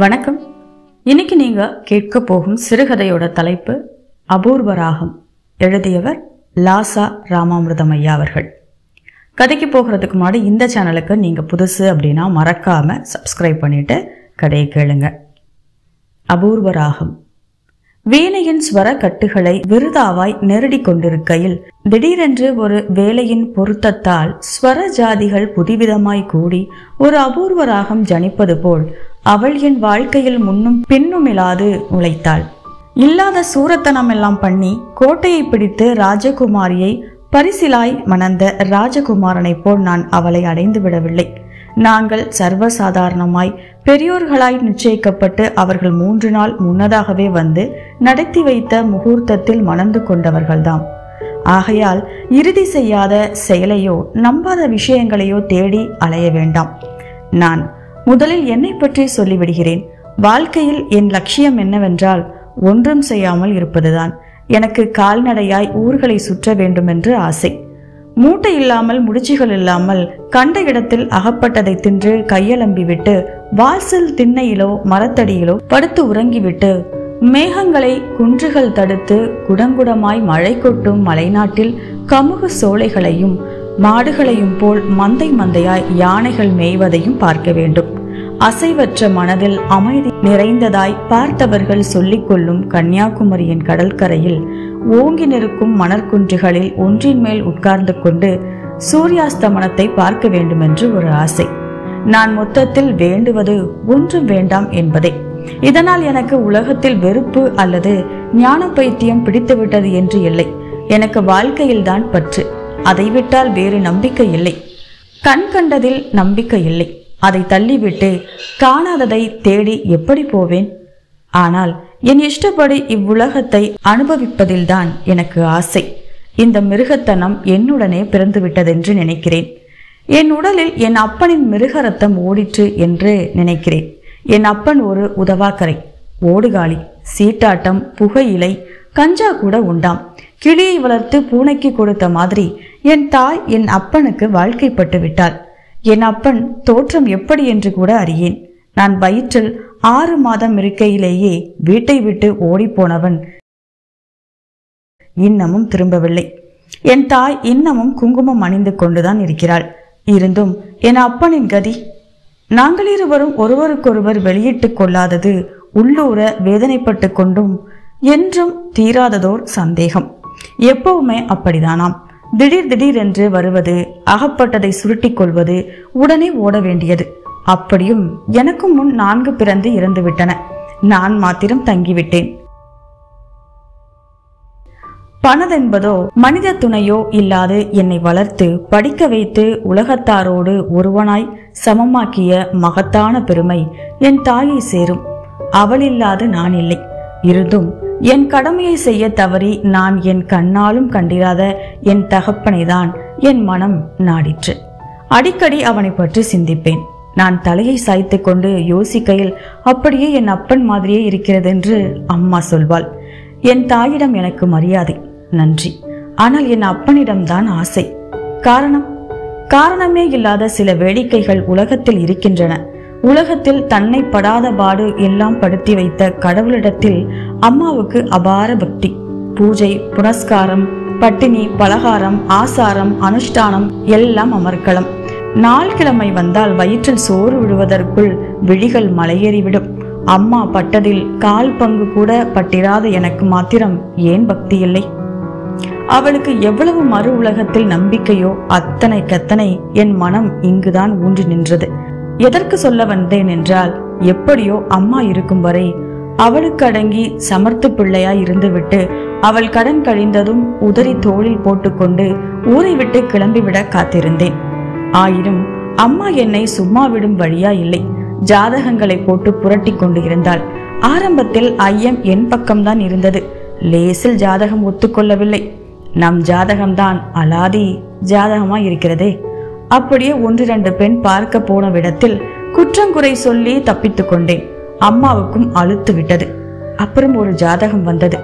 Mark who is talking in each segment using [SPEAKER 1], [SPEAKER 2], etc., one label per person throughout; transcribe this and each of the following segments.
[SPEAKER 1] வணக்கம். இன்னைக்கு நீங்க கேட்க போகும் சிறுகதையோட தலைப்பு அபூர்வ ராகம். எழுதியவர் லாசா ராமாமிர்தம் ஐயா அவர்கள். கதைக்கு போகிறதுக்கு முன்னாடி இந்த சேனலுக்கு நீங்க புதுசு அப்படின்னா மறக்காம சப்ஸ்கிரைப் பண்ணிட்டு கதையை கேளுங்க. அபூர்வ ராகம். வீணையின் ஸ்வர கட்டுகளை விருதாவாய் நெருடி கொண்டிருக்கையில் திடீரென்று ஒரு வேலையின் பொருத்தத்தால் ஸ்வர ஜாதிகள் புதிவிதமாய் கூடி ஒரு அபூர்வ ராகம் ஜனிப்பது போல் அவள் என் வாழ்க்கையில் முன்னும் பின்னுமில்லாது உழைத்தாள். இல்லாத சூரத்தனம் எல்லாம் பண்ணி கோட்டையை பிடித்து ராஜகுமாரியை பரிசிலாய் மணந்த ராஜகுமாரனை போல் நான் அவளை அடைந்து விடவில்லை. நாங்கள் சர்வசாதாரணமாய் பெரியோர்களாய் நிச்சயிக்கப்பட்டு அவர்கள் 3 நாள் முன்னதாகவே வந்து நடத்தி வைத்த முகூர்த்தத்தில் மணந்து கொண்டவர்கள்தாம். ஆகையால் இறுதி செய்யாத செயலையோ நம்பாத விஷயங்களையோ தேடி அலைய வேண்டாம். நான் முதலில் என்னை பற்றி சொல்லிவிடுகிறேன். வாழ்க்கையில் என் லட்சியம் என்னவென்றால் ஒன்றும் செய்யாமல் இருப்பதுதான். எனக்கு கால்நடையாய் ஊர்களை சுற்ற வேண்டுமென்று ஆசை. மூட்டை இல்லாமல் முடிச்சுகள் இல்லாமல் கண்ட இடத்தில் அகப்பட்டதை தின்று கையலம்பி விட்டு வாசல் திண்ணையிலோ மரத்தடியிலோ படுத்து உறங்கிவிட்டு மேகங்களை குன்றுகள் தடுத்து குடங்குடமாய் மழை கொட்டும் மலைநாட்டில் கமுகு சோலைகளையும் மாடுகளையும் போல் மந்தை மந்தையாய் யானைகள் மேய்வதையும் பார்க்க வேண்டும். அசைவற்ற மனதில் அமைதி நிறைந்ததாய் பார்த்தவர்கள் சொல்லிக் கொள்ளும் கன்னியாகுமரியின் கடற்கரையில் ஓங்கி நிற்கும் மணற்குன்றுகளில் ஒன்றின் மேல் உட்கார்ந்து கொண்டு சூரியாஸ்தமனத்தை பார்க்க வேண்டும் என்று ஒரு ஆசை. நான் மொத்தத்தில் வேண்டுவது ஒன்றும் வேண்டாம் என்பதே. இதனால் எனக்கு உலகத்தில் வெறுப்பு அல்லது ஞான பைத்தியம் பிடித்துவிட்டது என்று இல்லை. எனக்கு வாழ்க்கையில் தான் பற்று. அதை விட்டால் வேறு நம்பிக்கை இல்லை. கண் கண்டதில் நம்பிக்கை இல்லை. அதை தள்ளிவிட்டு காணாததை தேடி எப்படி போவேன்? ஆனால் என் இஷ்டப்படி இவ்வுலகத்தை அனுபவிப்பதில்தான் எனக்கு ஆசை. இந்த மிருகத்தனம் என்னுடனே பிறந்துவிட்டதென்று நினைக்கிறேன். என் உடலில் என் அப்பனின் மிருக ரத்தம் ஓடிற்று என்று நினைக்கிறேன். என் அப்பன் ஒரு உதவாக்கரை, ஓடுகாலி, சீட்டாட்டம், புகையிலை, கஞ்சா கூட உண்டாம். கிளியை வளர்த்து பூனைக்கு கொடுத்த மாதிரி என் தாய் என் அப்பனுக்கு வாழ்க்கைப்பட்டு விட்டாள். என் அப்பன் தோற்றம் எப்படி என்று கூட அறியேன். நான் வயிற்றில் 6 மாதம் இருக்கையிலேயே வீட்டை விட்டு ஓடிப்போனவன் இன்னமும் திரும்பவில்லை. என் தாய் இன்னமும் குங்குமம் அணிந்து கொண்டுதான் இருக்கிறாள். இருந்தும் என் அப்பனின் கதி. நாங்கள் இருவரும் ஒருவருக்கொருவர் வெளியிட்டுக் கொள்ளாதது உள்ளூர வேதனைப்பட்டு கொண்டும் என்றும் தீராததோர் சந்தேகம். எப்பவுமே அப்படிதானாம். திடீர் என்று வருவது, அகப்பட்டதை சுருட்டிக் கொள்வது, உடனே ஓட வேண்டியது. அப்படியும் எனக்கும் முன் 4 பிறந்து இறந்து விட்டன. நான் மாத்திரம் தங்கிவிட்டேன். பணதென்பதோ மனித துணையோ இல்லாது என்னை வளர்த்து படிக்க வைத்து உலகத்தாரோடு ஒருவனாய் சமமாக்கிய மகத்தான பெருமை என் தாயை சேரும். அவள் இல்லாது நான் இல்லை. இருந்தும் என் கடமையை செய்ய தவறி நான் என் கண்ணாலும் கண்டிராத என் தகப்பனை தான் என் மனம் நாடிற்று. அடிக்கடி அவனை பற்றி சிந்திப்பேன். நான் தலையை சாய்த்து கொண்டு யோசிக்கையில் அப்படியே என் அப்பன் மாதிரியே இருக்கிறது என்று அம்மா சொல்வாள். என் தாயிடம் எனக்கு மரியாதை, நன்றி. ஆனால் என் அப்பனிடம்தான் ஆசை. காரணமே இல்லாத சில வேடிக்கைகள் உலகத்தில் இருக்கின்றன. உலகத்தில் தன்னை படாத பாடு எல்லாம் படுத்தி வைத்த கடவுளிடத்தில் அம்மாவுக்கு அபார பக்தி. பூஜை, புனஸ்காரம், பட்டினி, பலகாரம், ஆசாரம், அனுஷ்டானம் எல்லாம் அமர்க்களம். நாள் கிழமை வந்தால் வயிற்றில் சோறு விடுவதற்குள் விழிகள் மலையேறிவிடும். அம்மா பட்டதில் 1/4 பங்கு கூட பட்டிராத எனக்கு மாத்திரம் ஏன் பக்தி இல்லை? அவளுக்கு எவ்வளவு மறு உலகத்தில் நம்பிக்கையோ அத்தனை என் மனம் இங்குதான் ஊன்றி நின்றது. எதற்கு சொல்ல வந்தேன் என்றால், எப்படியோ அம்மா இருக்கும் வரை அவளுக்கு அடங்கி சமர்த்து பிள்ளையாய் இருந்துவிட்டு அவள் கடன் கழிந்ததும் உதறி தோளில் போட்டுக்கொண்டு ஊரை விட்டு கிளம்பிவிட காத்திருந்தேன். ஆயினும் அம்மா என்னை சும்மா விடும் வழியா இல்லை. ஜாதகங்களை போட்டு புரட்டி கொண்டு இருந்தாள். ஆரம்பத்தில் ஐயம் என் பக்கம்தான் இருந்தது. லேசில் ஜாதகம் ஒத்துக்கொள்ளவில்லை. நம் ஜாதகம்தான் அலாதி ஜாதகமாய் இருக்கிறதே. அப்படியே 1-2 பெண் பார்க்க போன விடத்தில் குற்றங்குறை சொல்லி தப்பித்து கொண்டேன். அம்மாவுக்கும் அழுத்து விட்டது. அப்புறம் ஒரு ஜாதகம் வந்தது.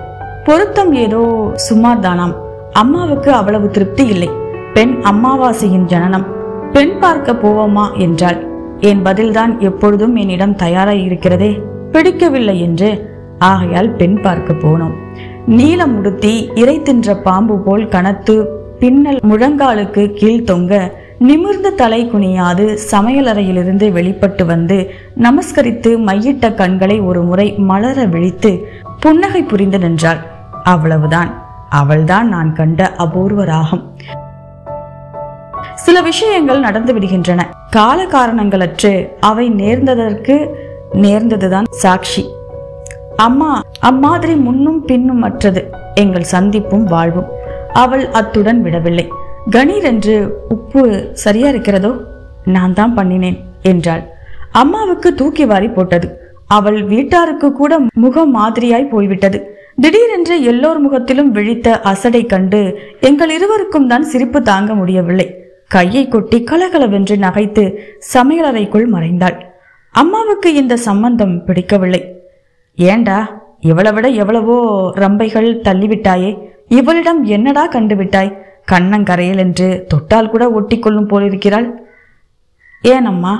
[SPEAKER 1] பொருத்தம் ஏதோ சுமார் தானாம். அம்மாவுக்கு அவ்வளவு திருப்தி இல்லை. பெண் அமாவாசையின் ஜனனம். பெண் பார்க்க போவோமா என்றாள். என் பதில்தான் எப்பொழுதும் என்னிடம் தயாராய் இருக்கிறதே. பிடிக்கவில்லை என்று ஆகையால் பெண் பார்க்க போனோம். நீலம் உடுத்தி இறை தின்ற பாம்பு போல் கனத்து பின்னல் முழங்காலுக்கு கீழ் தொங்க நிமிர்ந்த தலை குனியாது சமையலறையிலிருந்து வெளிப்பட்டு வந்து நமஸ்கரித்து மையிட்ட கண்களை ஒரு முறை மலர விழித்து புன்னகை புரிந்து நின்றாள். அவ்வளவுதான். அவள்தான் நான் கண்ட அபூர்வ ராகம். சில விஷயங்கள் நடந்து விடுகின்றன. கால காரணங்களற்று அவை நேர்ந்ததற்கு நேர்ந்ததுதான் சாட்சி. அம்மா அம்மாதிரி முன்னும் பின்னும் அற்றது எங்கள் சந்திப்பும் வாழ்வும். அவள் அத்துடன் விடவில்லை. கணீர் என்று உப்பு சரியா இருக்கிறதோ? நான் தான் பண்ணினேன் என்றாள். அம்மாவுக்கு தூக்கி வாரி போட்டது. அவள் வீட்டாருக்கு கூட முகம் மாதிரியாய் போய்விட்டது. திடீரென்று எல்லோர் முகத்திலும் விழித்த அசடை கண்டு எங்கள் இருவருக்கும் தான் சிரிப்பு தாங்க முடியவில்லை. கையை கொட்டி கலகலவென்று நகைத்து சமையலறைக்குள் மறைந்தாள். அம்மாவுக்கு இந்த சம்பந்தம் பிடிக்கவில்லை. ஏண்டா, இவளை விட எவ்வளவோ ரம்பைகள் தள்ளிவிட்டாயே, இவளிடம் என்னடா கண்டுவிட்டாய்? கண்ணங்கரையில் என்று தொட்டால் கூட ஒட்டி கொள்ளும் போலிருக்கிறாள். ஏனம்மா,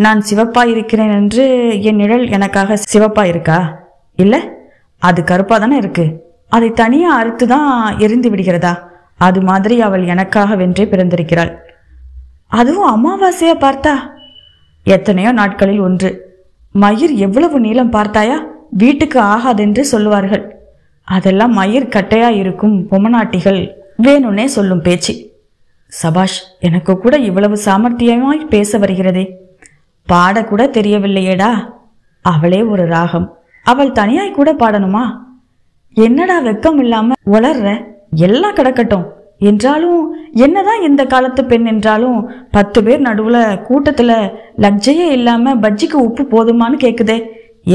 [SPEAKER 1] நான் சிவப்பாயிருக்கிறேன் என்று என் நிழல் எனக்காக சிவப்பாயிருக்கா? இல்ல, அது கருப்பா தானே இருக்கு. அதை தனியா அறுத்துதான் எரிந்து விடுகிறதா? அது மாதிரி அவள் எனக்காக வென்றே பிறந்திருக்கிறாள். அதுவும் அமாவாசையா பார்த்தா? எத்தனையோ நாட்களில் ஒன்று. மயிர் எவ்வளவு நீளம் பார்த்தாயா? வீட்டுக்கு ஆகாதென்று சொல்லுவார்கள். அதெல்லாம் மயிர் கட்டையா இருக்கும் பொம்மநாட்டிகள் வேணும்னே சொல்லும் பேச்சு. சபாஷ், எனக்கு கூட இவ்வளவு சாமர்த்தியமாய் பேச வருகிறதே. பாடக்கூட தெரியவில்லையேடா. அவளே ஒரு ராகம். அவள் தனியாய் கூட பாடணுமா? என்னடா வெக்கம் இல்லாம வளர்ற? எல்லாம் கிடக்கட்டும். என்றாலும் என்னதான் இந்த காலத்து பெண் என்றாலும் 10 பேர் நடுவுல கூட்டத்துல லஜ்ஜையே இல்லாம பஜ்ஜிக்கு உப்பு போதுமான்னு கேக்குதே.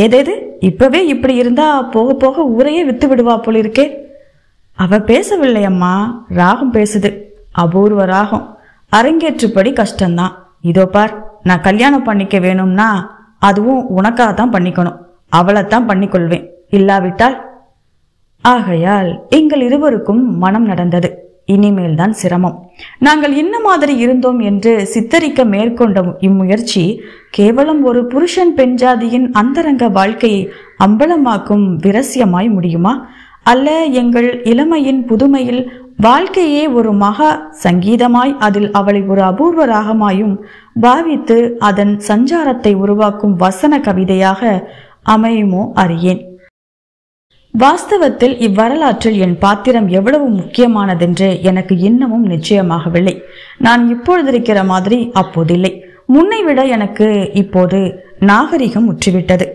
[SPEAKER 1] ஏதேது இப்பவே இப்படி இருந்தா போக போக ஊரையே வித்து விடுவா போல இருக்கே. அவ பேசவில்லை அம்மா, ராகம் பேசுது. அபூர்வ ராகம். அரங்கேற்றுப்படி கஷ்டம்தான். இதோ பார், நான் கல்யாணம் பண்ணிக்க வேணும்னா அதுவும் உனக்காகத்தான் பண்ணிக்கணும். அவளைத்தான் பண்ணிக்கொள்வேன். இல்லாவிட்டால். ஆகையால் எங்கள் இருவருக்கும் மனம் நடந்தது. இனிமேல் தான் சிரமம். நாங்கள் என்ன மாதிரி இருந்தோம் என்று சித்தரிக்க மேற்கொண்ட இம்முயற்சி கேவலம் ஒரு புருஷன் பெண் ஜாதியின் அந்தரங்க வாழ்க்கையை அம்பலமாக்கும் விரசியமாய் முடியுமா? அல்ல, எங்கள் இளமையின் புதுமையில் வாழ்க்கையே ஒரு மகா சங்கீதமாய் அதில் அவளை ஒரு அபூர்வ ராகமாயும் பாவித்து அதன் சஞ்சாரத்தை உருவாக்கும் வசன கவிதையாக அமையுமோ அறியேன். வாஸ்தவத்தில் இவ்வரலாற்றில் என் பாத்திரம் எவ்வளவு முக்கியமானதென்று எனக்கு இன்னமும் நிச்சயமாகவில்லை. நான் இப்பொழுதிருக்கிற மாதிரி அப்போதில்லை. முன்னை விட எனக்கு இப்போது நாகரிகம் முற்றிவிட்டது.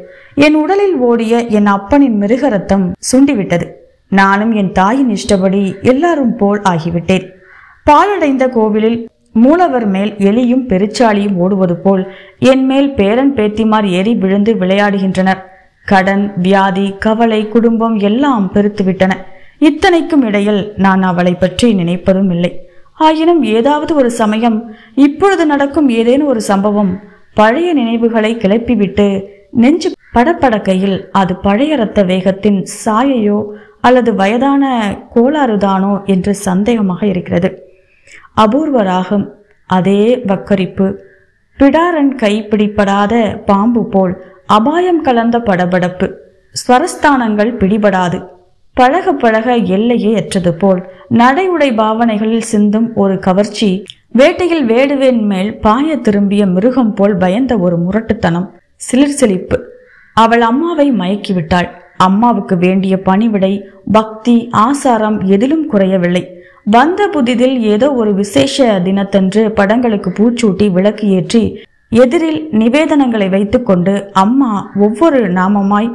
[SPEAKER 1] என் உடலில் ஓடிய என் அப்பனின் மிருக ரத்தம் சுண்டிவிட்டது. நானும் என் தாயின் இஷ்டப்படி எல்லாரும் போல் ஆகிவிட்டேன். பாலடைந்த கோவிலில் மூலவர் மேல் எலியும் பெருச்சாளியும் ஓடுவது போல் என் மேல் பேரன் பேத்திமார் ஏறி விழுந்து விளையாடுகின்றனர். கடன், வியாதி, கவலை, குடும்பம் எல்லாம் பெருத்துவிட்டன. இத்தனைக்கும் இடையில் நான் அவளை பற்றி நினைப்பதும் இல்லை. ஆயினும் ஏதாவது ஒரு சமயம், இப்பொழுது நடக்கும் ஏதேனும் ஒரு சம்பவம் பழைய நினைவுகளை கிளப்பிவிட்டு நெஞ்சு படப்படக்கையில் அது பழைய இரத்த வேகத்தின் சாயையோ அல்லது வயதான கோளாறுதானோ என்று சந்தேகமாக இருக்கிறது. அபூர்வ ராகம், அதே வக்கரிப்பு, பிடாரன் கைப்பிடிப்படாத பாம்பு போல் அபாயம் கலந்த படபடப்பு, ஸ்வரஸ்தானங்கள் பிடிபடாது, பழக பழக எல்லையே அற்றது போல் நடை உடை பாவனைகளில் சிந்தும் ஒரு கவர்ச்சி, வேட்டையில் வேடுவேன் மேல் பாய திரும்பிய மிருகம் போல் பயந்த ஒரு முரட்டுத்தனம், சிலிர்சிலிப்பு. அவள் அம்மாவை மயக்கிவிட்டாள். அம்மாவுக்கு வேண்டிய பணிவிடை, பக்தி, ஆசாரம் எதிலும் குறையவில்லை. வந்த புதிதில் ஏதோ ஒரு விசேஷ தினத்தன்று படங்களுக்கு பூச்சூட்டி விளக்கு ஏற்றி எதிரில் நிவேதனங்களை வைத்துக்கொண்டு அம்மா ஒவ்வொரு நாமமாய்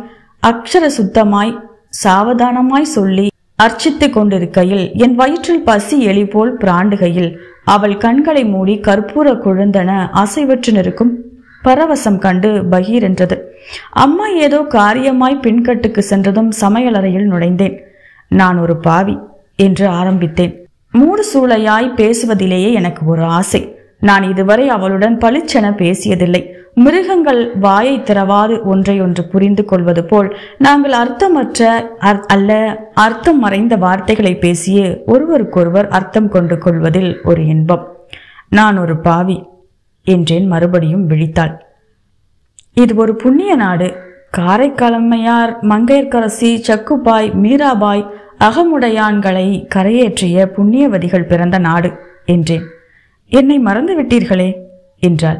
[SPEAKER 1] அக்ஷர சுத்தமாய் சாவதானமாய் சொல்லி அர்ச்சித்து கொண்டிருக்கையில் என் வயிற்றில் பசி எலி போல் பிராண்டுகையில் அவள் கண்களை மூடி கற்பூர குழுந்தன அசைவற்று நிற்கும் பரவசம் கண்டு பகீர் என்றது. அம்மா ஏதோ காரியமாய் பின்கட்டுக்கு சென்றதும் சமையலறையில் நுழைந்தேன். நான் ஒரு பாவி என்று ஆரம்பித்தேன். மூடு சூளையாய் பேசுவதிலேயே எனக்கு ஒரு ஆசை. நான் இதுவரை அவளுடன் பளிச்சென பேசியதில்லை. மிருகங்கள் வாயை திறவாது ஒன்றையொன்று புரிந்து கொள்வது போல் நாங்கள் அர்த்தமற்ற அர்த்தம் மறைந்த வார்த்தைகளை பேசியே ஒருவருக்கொருவர் அர்த்தம் கொண்டு கொள்வதில் ஒரு இன்பம். நான் ஒரு பாவி என்றேன். மறுபடியும் விழித்தாள். இது ஒரு புண்ணிய நாடு. காரைக்காலம்மையார், மங்கையர்க்கரசி, சக்குபாய், மீராபாய், அகமுடையான்களை கரையேற்றிய புண்ணியவதிகள் பிறந்த நாடு என்றேன். என்னை மறந்து விட்டீர்களே என்றாள்.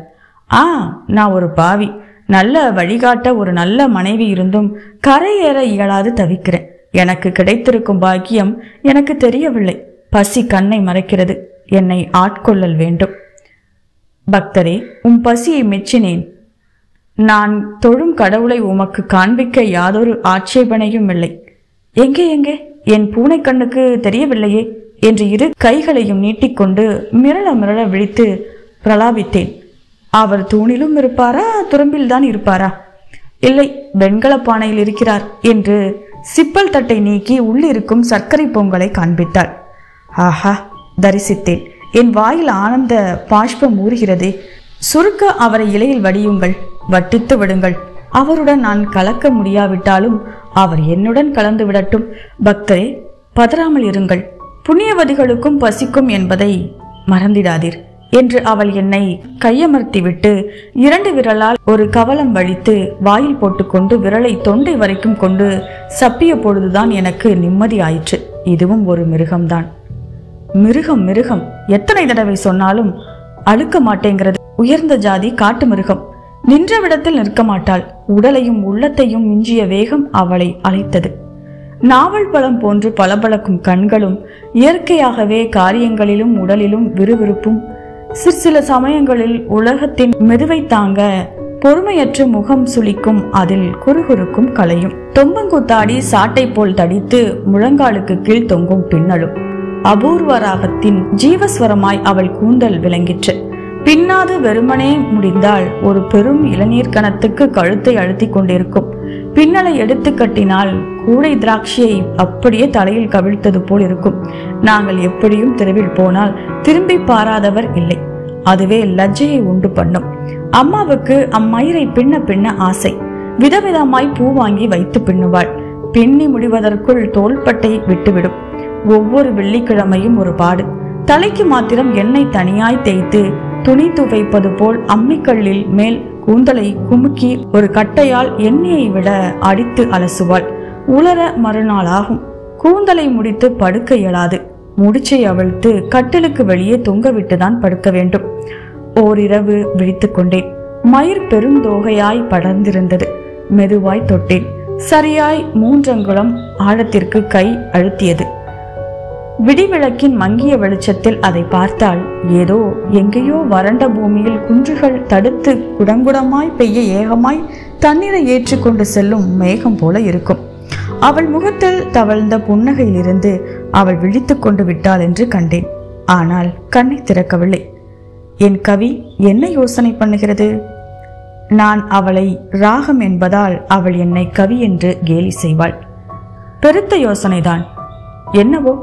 [SPEAKER 1] நான் ஒரு பாவி. நல்ல வழிகாட்ட ஒரு நல்ல மனைவி இருந்தும் கரையேற இயலாது தவிக்கிறேன். எனக்கு கிடைத்திருக்கும் பாக்கியம் எனக்கு தெரியவில்லை. பசி கண்ணை மறைக்கிறது. என்னை ஆட்கொள்ளல் வேண்டும். பக்தரே, உம் பசியை மெச்சினேன். நான் தொழும் கடவுளை உமக்கு காண்பிக்க யாதொரு ஆட்சேபனையும் இல்லை. எங்கே எங்கே என் பூனை கண்ணுக்கு தெரியவில்லையே என்று இரு கைகளையும் நீட்டிக்கொண்டு மிரள மிரள விழித்து பிரலாபித்தேன். அவர் தூணிலும் இருப்பாரா, துரும்பில்தான் இருப்பாரா? இல்லை, வெண்கல பானையில் இருக்கிறார் என்று சிப்பல் தட்டை நீக்கி உள்ளிருக்கும் சர்க்கரை பொங்கலை காண்பித்தாள். ஆஹா, தரிசித்தேன். என் வாயில் ஆனந்த பாஷ்பம் ஊறுகிறதே. சுருக்க அவரை இலையில் வடியுங்கள், வட்டித்து விடுங்கள். அவருடன் நான் கலக்க முடியாவிட்டாலும் அவர் என்னுடன் கலந்து விடட்டும். பக்தரே, பதறாமல் இருங்கள். புண்ணியவதிகளுக்கும் பசிக்கும் என்பதை மறந்திடாதீர் என்று அவள் என்னை கையமர்த்திவிட்டு 2 விரலால் ஒரு கவலம் வழித்து வாயில் போட்டுக்கொண்டு விரலை தொண்டை வரைக்கும் கொண்டு சப்பிய பொழுதுதான் எனக்கு நிம்மதி ஆயிற்று. இதுவும் ஒரு மிருகம்தான். மிருகம் மிருகம் எத்தனை தடவை சொன்னாலும் அழுக்க மாட்டேங்கிறது. உயர்ந்த ஜாதி காட்டு மிருகம். நின்ற விடத்தில் நிற்க மாட்டாள். உடலையும் உள்ளத்தையும் மிஞ்சிய வேகம் அவளை அழைத்தது. நாவல் பழம் போன்று பளபளக்கும் கண்களும், இயற்கையாகவே காரியங்களிலும் உடலிலும் விறுவிறுப்பும், சிற்சில சமயங்களில் உலகத்தின் மெதுவை தாங்க பொறுமையற்ற முகம் சுளிக்கும், அதில் குறுகுறுக்கும் கலையும், தொம்பங்குத்தாடி சாட்டை போல் தடித்து முழங்காலுக்கு கீழ் தொங்கும் பின்னலும், அபூர்வ ராகத்தின் ஜீவஸ்வரமாய் அவள் கூந்தல் விளங்கிற்று. பின்னாது வெறுமனே முடிந்தால் ஒரு பெரும் இளநீர் கணத்துக்கு கழுத்தை அழுத்தி கொண்டிருக்கும். பின்னலை எடுத்து கட்டினால் கூடை திராட்சையை அப்படியே தலையில் கவிழ்த்தது போல் இருக்கும். நாங்கள் எப்படியும் தெருவில் போனால் திரும்பி பாராதவர் இல்லை. அதுவே லஜ்ஜையை உண்டு பண்ணும். அம்மாவுக்கு அம்மயிரை பின்ன பின்ன ஆசை. விதவிதமாய் பூ வாங்கி வைத்து பின்னுவாள். பின்னி முடிவதற்குள் தோள்பட்டை விட்டுவிடும். ஒவ்வொரு வெள்ளிக்கிழமையும் ஒரு பாடு. தலைக்கு மாத்திரம் எண்ணெய் தனியாய் தேய்த்து துணி துவைப்பது போல் அம்மிக்கல்லில் மேல் கூந்தலை குமுக்கி ஒரு கட்டையால் எண்ணெயை விட அடித்து அலசுவாள். உலர மறுநாள் ஆகும். கூந்தலை முடித்து படுக்க இயலாது. முடிச்சை அவிழ்த்து கட்டிலுக்கு வெளியே தொங்க விட்டுதான் படுக்க வேண்டும். ஓரிரவு விழித்து கொண்டேன். மயிர் பெருந்தோகையாய் படர்ந்திருந்தது. மெதுவாய் தொட்டேன். சரியாய் 3 அங்குலம் ஆழத்திற்கு கை அழுத்தியது. விடிவிளக்கின் மங்கிய வெளிச்சத்தில் அதை பார்த்தால் ஏதோ எங்கேயோ வறண்ட பூமியில் குன்றுகள் தடுத்து குடங்குடமாய் பெய்ய ஏகமாய் தண்ணீரை ஏற்றுக்கொண்டு செல்லும் மேகம் போல இருக்கும். அவள் முகத்தில் தவழ்ந்த புன்னகையிலிருந்து அவள் விழித்து கொண்டு விட்டாள் என்று கண்டேன். ஆனால் கண்ணை திறக்கவில்லை. என் கவி என்ன யோசனை பண்ணுகிறது? நான் அவளை ராகம் என்பதால் அவள் என்னை கவி என்று கேலி செய்வாள். பெருத்த யோசனைதான். என்னவோ,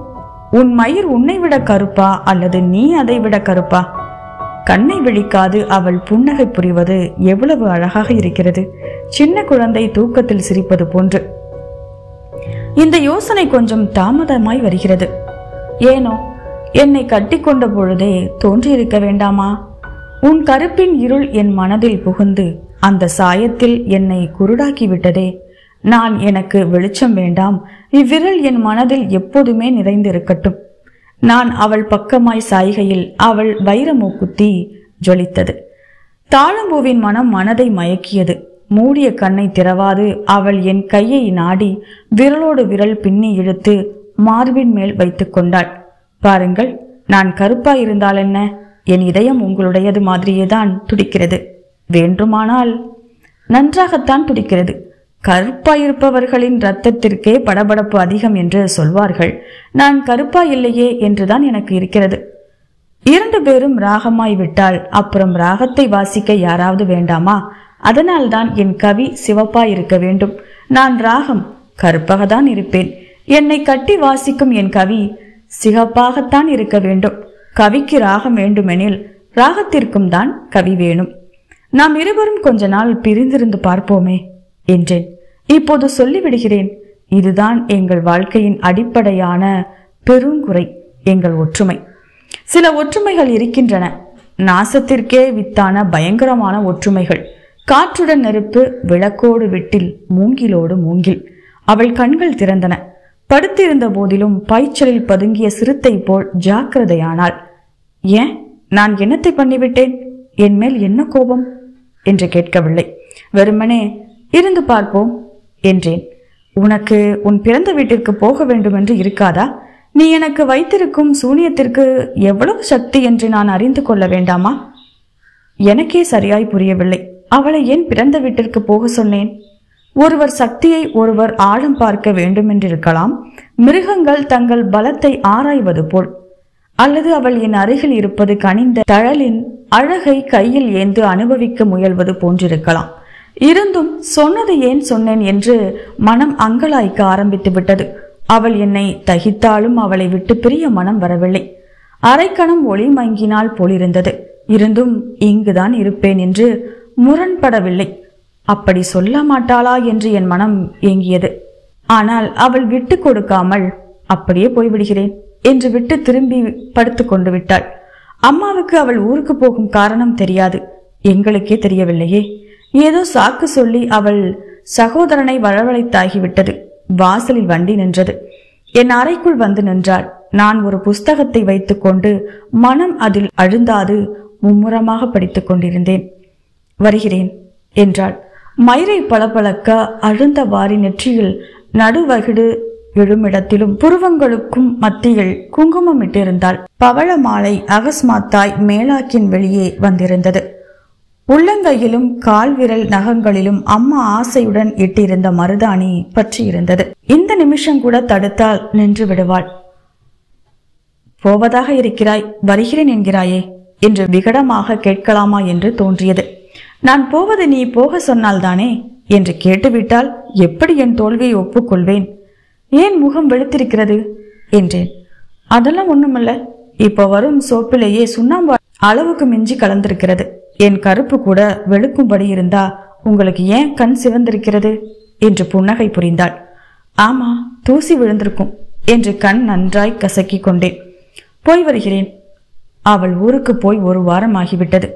[SPEAKER 1] உன் மயிர் உன்னை விட கருப்பா அல்லது நீ அதை விட கருப்பா? கண்ணை விழிக்காது அவள் புன்னகை புரிவது எவ்வளவு அழகாக இருக்கிறது. சின்ன குழந்தை தூக்கத்தில் சிரிப்பது போன்று. இந்த யோசனை கொஞ்சம் தாமதமாய் வருகிறது. ஏனோ என்னை கட்டிக்கொண்ட பொழுதே தோன்றியிருக்க வேண்டாமா? உன் கருப்பின் இருள் என் மனதில் புகுந்து அந்த சாயத்தில் என்னை குருடாக்கி விட்டதே. நான் எனக்கு வெளிச்சம் வேண்டாம். இவ்விரல் என் மனதில் எப்போதுமே நிறைந்திருக்கட்டும். நான் அவள் பக்கமாய் சாய்கையில் அவள் வைர மூக்குத்தி ஜொலித்தது. தாழம்பூவின் மனம் மனதை மயக்கியது. மூடிய கண்ணை திறவாது அவள் என் கையை நாடி விரலோடு விரல் பின்னி இழுத்து மார்பின் மேல் வைத்துக் கொண்டாள். பாருங்கள், நான் கருப்பாய் இருந்தால் என்ன? என் இதயம் உங்களுடையது மாதிரியேதான் துடிக்கிறது. வேண்டுமானால் நன்றாகத்தான் துடிக்கிறது. கருப்பாயிருப்பவர்களின் இரத்தத்திற்கே படபடப்பு அதிகம் என்று சொல்வார்கள். நான் கருப்பாய் இல்லையே என்றுதான் எனக்கு இருக்கிறது. 2 பேரும் ராகமாய் விட்டால் அப்புறம் ராகத்தை வாசிக்க யாராவது வேண்டாமா? அதனால்தான் என் கவி சிவப்பாய் இருக்க வேண்டும். நான் ராகம் கருப்பாகத்தான் இருப்பேன். என்னை கட்டி வாசிக்கும் என் கவி சிகப்பாகத்தான் இருக்க வேண்டும். கவிக்கு ராகம் வேண்டுமெனில் ராகத்திற்கும் தான் கவி வேணும். நாம் இருவரும் கொஞ்ச நாள் பிரிந்திருந்து பார்ப்போமே என்றேன். இப்போது சொல்லிவிடுகிறேன். இதுதான் எங்கள் வாழ்க்கையின் அடிப்படையான பெருங்குறை, எங்கள் ஒற்றுமை. சில ஒற்றுமைகள் இருக்கின்றன, நாசத்திற்கே வித்தான பயங்கரமான ஒற்றுமைகள். காற்றுடன் நெருப்பு, விளக்கோடு விட்டில், மூங்கிலோடு மூங்கில். அவள் கண்கள் திறந்தன. படுத்திருந்த போதிலும் பாய்ச்சலில் பதுங்கிய சிறுத்தை போல் ஜாக்கிரதையானாள். ஏன், நான் என்னத்தை பண்ணிவிட்டேன்? என் மேல் என்ன கோபம் என்று கேட்கவில்லை. வெறுமனே இருந்து பார்ப்போம் என்றேன். உனக்கு உன் பிறந்த வீட்டிற்கு போக வேண்டும் என்று இருக்காதா? நீ எனக்கு வைத்திருக்கும் சூனியத்திற்கு எவ்வளவு சக்தி என்று நான் அறிந்து கொள்ள வேண்டாமா? எனக்கே சரியாய் புரியவில்லை. அவளை ஏன் பிறந்த வீட்டிற்கு போக சொன்னேன்? ஒருவர் சக்தியை ஒருவர் ஆழம் பார்க்க வேண்டும் என்றிருக்கலாம். மிருகங்கள் தங்கள் பலத்தை ஆராய்வது போல். அல்லது அவள் என் அருகில் இருப்பது கனிந்த தழலின் அழகை கையில் ஏந்து அனுபவிக்க முயல்வது போன்றிருக்கலாம். இருந்தும் சொன்னது ஏன் சொன்னேன் என்று மனம் அங்கலாய்க்க ஆரம்பித்து விட்டது. அவள் என்னை தகித்தாலும் அவளை விட்டு பிரிய மனம் வரவில்லை. அரைக்கணம் ஒளி மங்கினால் போலிருந்தது. இருந்தும் இங்குதான் இருப்பேன் என்று முரண்படவில்லை. அப்படி சொல்ல மாட்டாளா என்று என் மனம் ஏங்கியது. ஆனால் அவள் விட்டு கொடுக்காமல் அப்படியே போய்விடுகிறேன் என்று விட்டு திரும்பி படுத்து கொண்டு விட்டாள். அம்மாவுக்கு அவள் ஊருக்கு போகும் காரணம் தெரியாது. எங்களுக்கே தெரியவில்லையே. ஏதோ சாக்கு சொல்லி அவள் சகோதரனை வரவழைத்தாகிவிட்டது. வாசலில் வண்டி நின்றது. என் அறைக்குள் வந்து நின்றாள். நான் ஒரு புஸ்தகத்தை வைத்துக் கொண்டு மனம் அதில் அழுந்தாது மும்முரமாக படித்துக் கொண்டிருந்தேன். வருகிறேன் என்றாள். மயிரை பளபளக்க அழுந்த வாரி நெற்றியில் நடுவகிடு எழுமிடத்திலும் புருவங்களுக்கும் மத்தியில் குங்குமம் இட்டிருந்தாள். பவள மாலை அகஸ்மாத்தாய் மேலாக்கின் வெளியே வந்திருந்தது. உள்ளங்கையிலும் கால் விரல் நகங்களிலும் அம்மா ஆசையுடன் இட்டிருந்த மருதாணி பற்றி இருந்தது. இந்த நிமிஷம் கூட தடுத்தால் நின்று விடுவாள். போவதாக இருக்கிறாய், வருகிறேன் என்கிறாயே என்று விகடமாக கேட்கலாமா என்று தோன்றியது. நான் போவது நீ போக சொன்னால்தானே என்று கேட்டுவிட்டால் எப்படி என் தோல்வியை ஒப்புக்கொள்வேன்? ஏன் முகம் வெளுத்திருக்கிறது என்றேன். அதெல்லாம் ஒண்ணுமில்ல. இப்போ வரும் சோப்பிலேயே சுண்ணாம்பு அளவுக்கு மிஞ்சி கலந்திருக்கிறது. என் கருப்பு கூட வெளுக்கும்படி இருந்தா உங்களுக்கு ஏன் கண் சிவந்திருக்கிறது என்று புன்னகை புரிந்தாள். ஆமா, தூசி விழுந்திருக்கும் என்று கண் நன்றாய் கசக்கி கொண்டேன். போய் வருகிறேன். அவள் ஊருக்கு போய் 1 வாரம் ஆகிவிட்டது.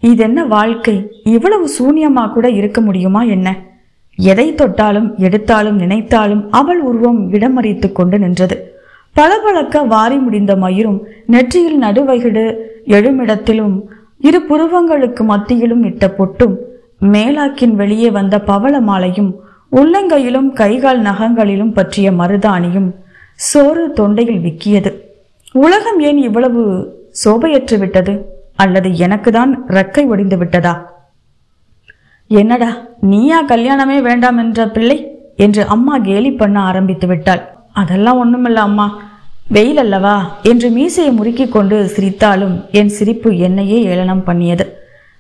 [SPEAKER 1] இதென்ன வாழ்க்கை? இவ்வளவு சூன்யமா கூட இருக்க முடியுமா என்ன? எதை தொட்டாலும் எடுத்தாலும் நினைத்தாலும் அவள் உருவம் இடமறித்து கொண்டு நின்றது. பளபளக்க வாரி முடிந்த மயிரும் நெற்றியில் நடுவகிடு எழுமிடத்திலும் இரு புருவங்களுக்கு மத்தியிலும் இட்ட பொட்டும் மேலாக்கின் வெளியே வந்த பவள மாலையும் உள்ளங்கையிலும் கைகால் நகங்களிலும் பற்றிய மருதாணியும் சோறு தொண்டையில் விக்கியது. உலகம் ஏன் இவ்வளவு சோபையற்று விட்டது? அல்லது எனக்குதான் ரெக்கை ஒடிந்து விட்டதா? என்னடா, நீயா கல்யாணமே வேண்டாம் என்ற பிள்ளை என்று அம்மா கேலி பண்ண ஆரம்பித்து விட்டாள். அதெல்லாம் ஒண்ணுமில்ல அம்மா, வெயில் அல்லவா என்று மீசையை முறுக்கி கொண்டு சிரித்தாலும் என் சிரிப்பு என்னையே ஏளனம் பண்ணியது.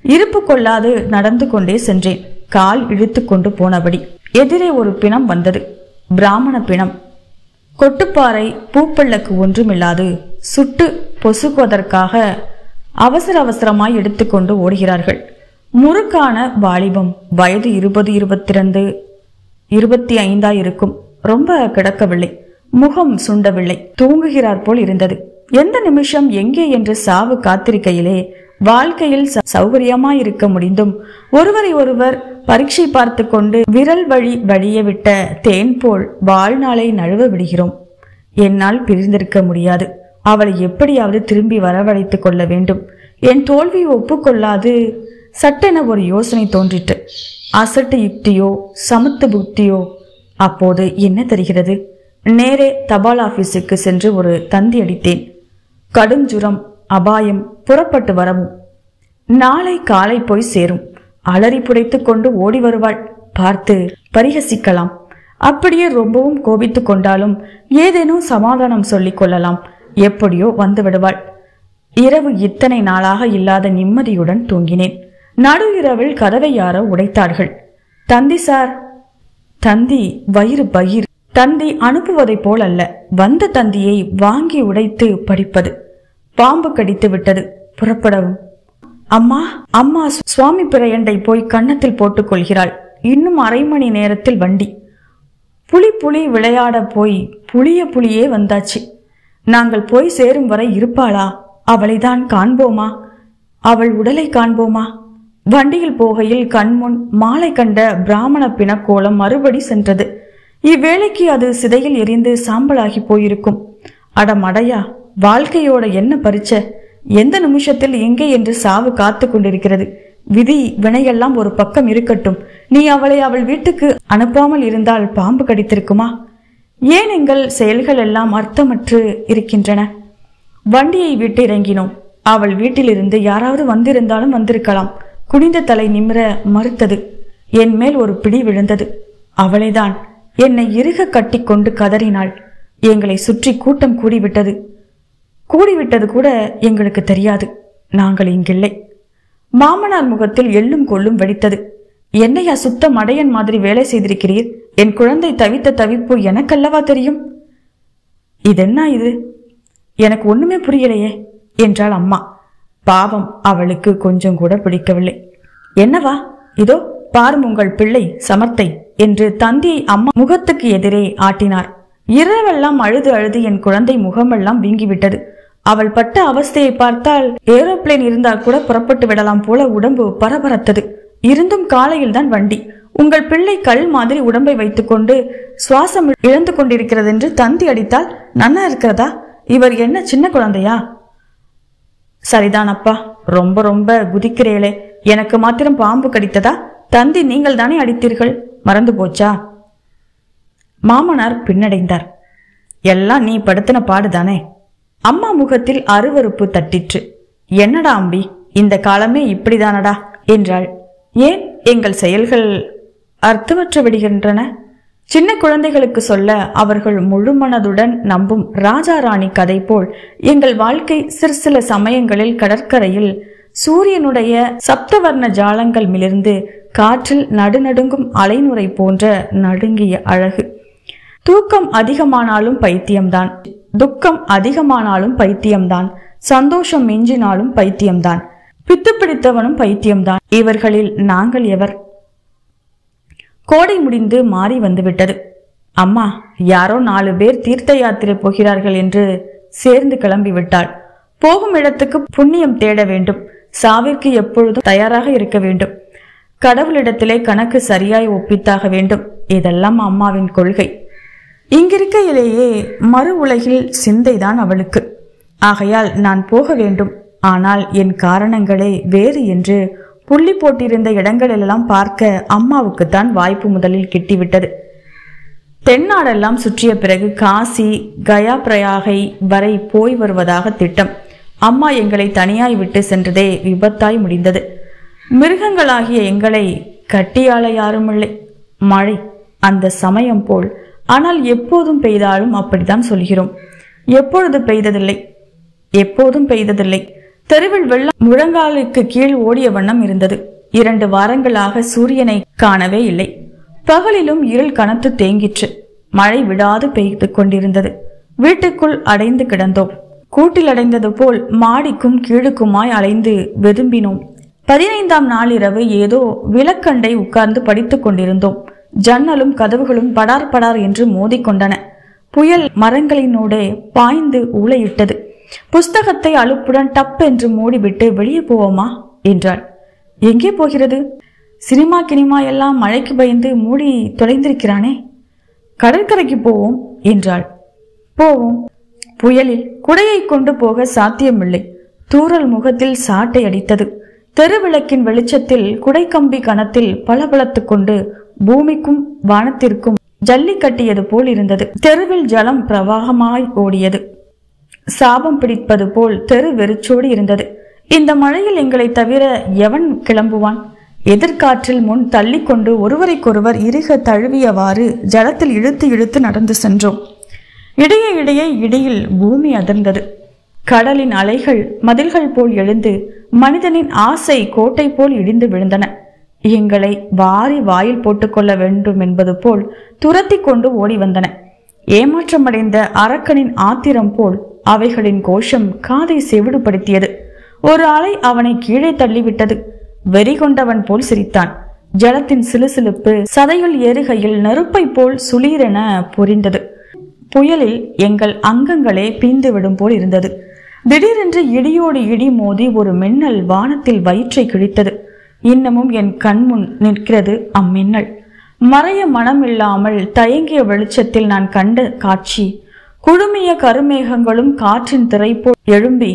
[SPEAKER 1] இருப்பு கொள்ளாது நடந்து கொண்டே சென்றேன். கால் இழுத்து கொண்டு போனபடி எதிரே ஒரு பிணம் வந்தது. பிராமண பிணம். கொட்டுப்பாறை பூப்பள்ளக்கு ஒன்றுமில்லாது சுட்டு பொசுக்குவதற்காக அவசர அவசரமாய் எடுத்துக்கொண்டு ஓடுகிறார்கள். முறுக்கான வாலிபம். வயது 20, 22, 25 இருக்கும். ரொம்ப கிடக்கவில்லை. முகம் சுண்டவில்லை. தூங்குகிறார் போல் இருந்தது. எந்த நிமிஷம் எங்கே என்று சாவு காத்திருக்கையிலே வாழ்க்கையில் சௌகரியமாயிருக்க முடிந்தும் ஒருவரை ஒருவர் பரீட்சை பார்த்து கொண்டு விரல் வழி வழிய விட்ட தேன் போல் வாழ்நாளை நழுவ விடுகிறோம். என்னால் பிரிந்திருக்க முடியாது. அவளை எப்படியாவது திரும்பி வரவழைத்துக் கொள்ள வேண்டும். என் தோல்வியை ஒப்புக்கொள்ளாது சட்டென ஒரு யோசனை தோன்றிற்று. அசட்டு யுக்தியோ சமத்து புத்தியோ? அப்போது என்ன தெரிகிறது? நேரே தபால் ஆபீஸுக்கு சென்று ஒரு தந்தி அடித்தேன். கடும் ஜுரம், அபாயம், புறப்பட்டு வரவும். நாளை காலை போய் சேரும். அலறி புடைத்துக் கொண்டு ஓடி வருவாள். பார்த்து பரிகசிக்கலாம். அப்படியே ரொம்பவும் கோபித்துக் கொண்டாலும் ஏதேனும் சமாதானம் சொல்லிக் கொள்ளலாம். எப்படியோ வந்து விடுவாள். இரவு இத்தனை நாளாக இல்லாத நிம்மதியுடன் தூங்கினேன். நடு இரவில் கதவை யாரோ உடைத்தார்கள். தந்தி சார். தந்தி வயிறு பயிர். தந்தி அனுப்புவதை போல் அல்ல, வந்த தந்தியை வாங்கி உடைத்து படிப்பது. பாம்பு கடித்து விட்டது. புறப்படவும். அம்மா அம்மா சுவாமி பிரயண்டை போய் கன்னத்தில் போட்டுக் கொள்கிறாள். இன்னும் அரை மணி நேரத்தில் வண்டி. புலி விளையாட போய் புளியே வந்தாச்சு. நாங்கள் போய் சேரும் வரை இருப்பாளா? அவளைதான் காண்போமா? அவள் உடலை காண்போமா? வண்டியில் போகையில் கண்முன் மாலை கண்ட பிராமண பிணக்கோலம் மறுபடி சென்றது. இவ்வேளைக்கு அது சிதையில் எரிந்து சாம்பலாகி போயிருக்கும். அடமடையா, வாழ்க்கையோட என்ன பரிச்ச? எந்த நிமிஷத்தில் எங்கே என்று சாவு காத்து கொண்டிருக்கிறது. விதி வினையெல்லாம் ஒரு பக்கம் இருக்கட்டும், நீ அவளை அவள் வீட்டுக்கு அனுப்பாமல் இருந்தால் பாம்பு கடித்திருக்குமா? ஏன் எங்கள் செயல்கள் எல்லாம் அர்த்தமற்று இருக்கின்றன? வண்டியை விட்டு இறங்கினோம். அவள் வீட்டிலிருந்து யாராவது வந்திருந்தாலும் வந்திருக்கலாம். குனிந்த தலை நிமிர மறுத்தது. என் மேல் ஒரு பிடி விழுந்தது. அவளைதான். என்னை இறுக கட்டி கொண்டு கதறினாள். எங்களை சுற்றி கூட்டம் கூடிவிட்டது கூட எங்களுக்கு தெரியாது. நாங்கள் இங்கில்லை. மாமனார் முகத்தில் எள்ளும் கொள்ளும் வெடித்தது. என்னையா சுத்த மடையன் மாதிரி வேலை செய்திருக்கிறீர்? என் குழந்தை தவித்த தவிப்பு எனக்கல்லவா தெரியும். இதென்ன இது? எனக்கு ஒண்ணுமே புரியலையே என்றாள் அம்மா. பாவம், அவளுக்கு கொஞ்சம் கூட பிடிக்கவில்லை. என்னவா? இதோ பாரும் உங்கள் பிள்ளை சமத்தை என்று தந்தியை அம்மா முகத்துக்கு எதிரே ஆட்டினார். இரவெல்லாம் அழுது அழுது என் குழந்தை முகமெல்லாம் வீங்கிவிட்டது. அவள் பட்ட அவஸ்தையை பார்த்தால் ஏரோப்ளேன் இருந்தால் கூட புறப்பட்டு விடலாம் போல உடம்பு பரபரத்தது. இருந்தும் காலையில் தான் வண்டி. உங்கள் பிள்ளை கல் மாதிரி உடம்பை வைத்துக்கொண்டு சுவாசம் இழந்து கொண்டிருக்கிறது என்று தந்தி அடித்தால் நன்னா இருக்கிறதா? இவர் என்ன சின்ன குழந்தையா? சரிதான் அப்பா, ரொம்ப ரொம்ப குதிக்கிறேளே. எனக்கு மாத்திரம் பாம்பு கடித்ததா? தந்தி நீங்கள் தானே அடித்தீர்கள், மறந்து போச்சா? மாமனார் பின்னடைந்தார். எல்லாம் நீ படுத்தின பாடுதானே. அம்மா முகத்தில் அருவருப்பு தட்டிற்று. என்னடா அம்பி, இந்த காலமே இப்படிதானடா என்றாள். ஏன் எங்கள் செயல்கள் அர்த்தமற்று விடுகின்றன? சின்ன குழந்தைகளுக்கு சொல்ல அவர்கள் முழுமனதுடன் நம்பும் ராஜா ராணி கதை போல் எங்கள் வாழ்க்கை சிற்சில சமயங்களில் கடற்கரையில் சூரியனுடைய சப்தவர்ண ஜாலங்கள் மிளிர்ந்து காற்றில் நடுநடுங்கும் அலைநுரை போன்ற நடுங்கிய அழகு. தூக்கம் அதிகமானாலும் பைத்தியம்தான், துக்கம் அதிகமானாலும் பைத்தியம்தான், சந்தோஷம் மிஞ்சினாலும் பைத்தியம்தான், பித்து பிடித்தவனும் பைத்தியம்தான். இவர்களில் நாங்கள் எவர்? கோடை முடிந்து மாறி வந்துவிட்டது. அம்மா, யாரோ 4 பேர் தீர்த்த யாத்திரை போகிறார்கள் என்று சேர்ந்து கிளம்பி விட்டாள். போகும் இடத்துக்கு புண்ணியம் தேட வேண்டும். சாவிற்கு எப்பொழுதும் தயாராக இருக்க வேண்டும். கடவுளிடத்திலே கணக்கு சரியாய் ஒப்பித்தாக வேண்டும். இதெல்லாம் அம்மாவின் கொள்கை. இங்கிருக்கையிலேயே மறு உலகில் சிந்தைதான் அவளுக்கு. ஆகையால் நான் போக வேண்டும். ஆனால் என் காரணங்களே வேறு என்று புள்ளி போட்டிருந்த இடங்களெல்லாம் பார்க்க அம்மாவுக்குத்தான் வாய்ப்பு முதலில் கிட்டிவிட்டது. தென்னாடெல்லாம் சுற்றிய பிறகு காசி கயா பிரயாகை வரை போய் வருவதாக திட்டம். அம்மா எங்களை தனியாய் விட்டு சென்றதே விபத்தாய் முடிந்தது. மிருகங்களாகிய எங்களை கட்டியாள யாருமில்லை. மழை அந்த சமயம் போல். ஆனால் எப்போதும் பெய்தாலும் அப்படித்தான் சொல்கிறோம். எப்போதும் பெய்ததில்லை. தெருவில் வெள்ளம் முழங்காலுக்கு கீழ் ஓடிய வண்ணம் இருந்தது. 2 வாரங்களாக சூரியனை காணவே இல்லை. பகலிலும் இருள் கனத்து தேங்கிற்று. மழை விடாது பெய்து கொண்டிருந்தது. வீட்டுக்குள் அடைந்து கிடந்தோம். கூட்டில் அடைந்தது போல் மாடிக்கும் கீழுக்குமாய் அலைந்து வெதும்பினோம். 15ஆம் நாளிரவு ஏதோ விளக்கண்டை உட்கார்ந்து படித்துக் கொண்டிருந்தோம். ஜன்னலும் கதவுகளும் படார் படார் என்று மோதிக்கொண்டன. புயல் மரங்களினூடே பாய்ந்து ஊளையிட்டது. புஸ்தகத்தை அலுப்புடன் டப் என்று மூடிவிட்டு வெளியே போவோமா என்றாள். எங்கே போகிறது? சினிமா கினிமா எல்லாம் மழைக்கு பயந்து மூடி தொலைந்திருக்கிறானே. கடற்கரைக்கு போவோம் என்றாள். போவோம். புயலில் குடையை கொண்டு போக சாத்தியமில்லை. தூறல் முகத்தில் சாட்டை அடித்தது. தெருவிளக்கின் வெளிச்சத்தில் குடைக்கம்பி கணத்தில் பளபளத்து கொண்டு பூமிக்கும் வானத்திற்கும் ஜல்லி கட்டியது போல் இருந்தது. தெருவில் ஜலம் பிரவாகமாய் ஓடியது. சாபம் பிடிப்பது போல் தெரு வெறிச்சோடி இருந்தது. இந்த மழையில் எங்களை தவிர எவன் கிளம்புவான்? எதிர்காற்றில் முன் தள்ளி கொண்டு ஒருவரைக்கொருவர் இறுக தழுவியவாறு ஜலத்தில் இழுத்து இழுத்து நடந்து சென்றோம். இடையே இடையே இடியில் பூமி அதிர்ந்தது. கடலின் அலைகள் மதில்கள் போல் எழுந்து மனிதனின் ஆசை கோட்டை போல் இடிந்து விழுந்தன. எங்களை வாரி வாயில் போட்டுக்கொள்ள வேண்டும் என்பது போல் துரத்தி கொண்டு ஓடி வந்தன. ஏமாற்றமடைந்த அரக்கனின் ஆத்திரம் போல் அவைகளின் கோஷம் காதை செவிடுபடுத்தியது. ஒரு அலை அவனை கீழே தள்ளிவிட்டது. வெறி கொண்டவன் போல் சிரித்தான். ஜலத்தின் சிலுசிலுப்பு சதையில் ஏறுகையில் நெருப்பை போல் சுளீரென பொரிந்தது. புயலில் எங்கள் அங்கங்களே பீந்து விடும் போல் இருந்தது. திடீரென்று இடியோடு இடி மோதி ஒரு மின்னல் வானத்தில் வயிற்றை கிழித்தது. இன்னமும் என் கண்முன் நிற்கிறது அம்மின்னல். மறைய மனமில்லாமல் தயங்கிய வெளிச்சத்தில் நான் கண்ட காட்சி, குழுமிய கருமேகங்களும் காற்றின் திரை போல் எழும்பி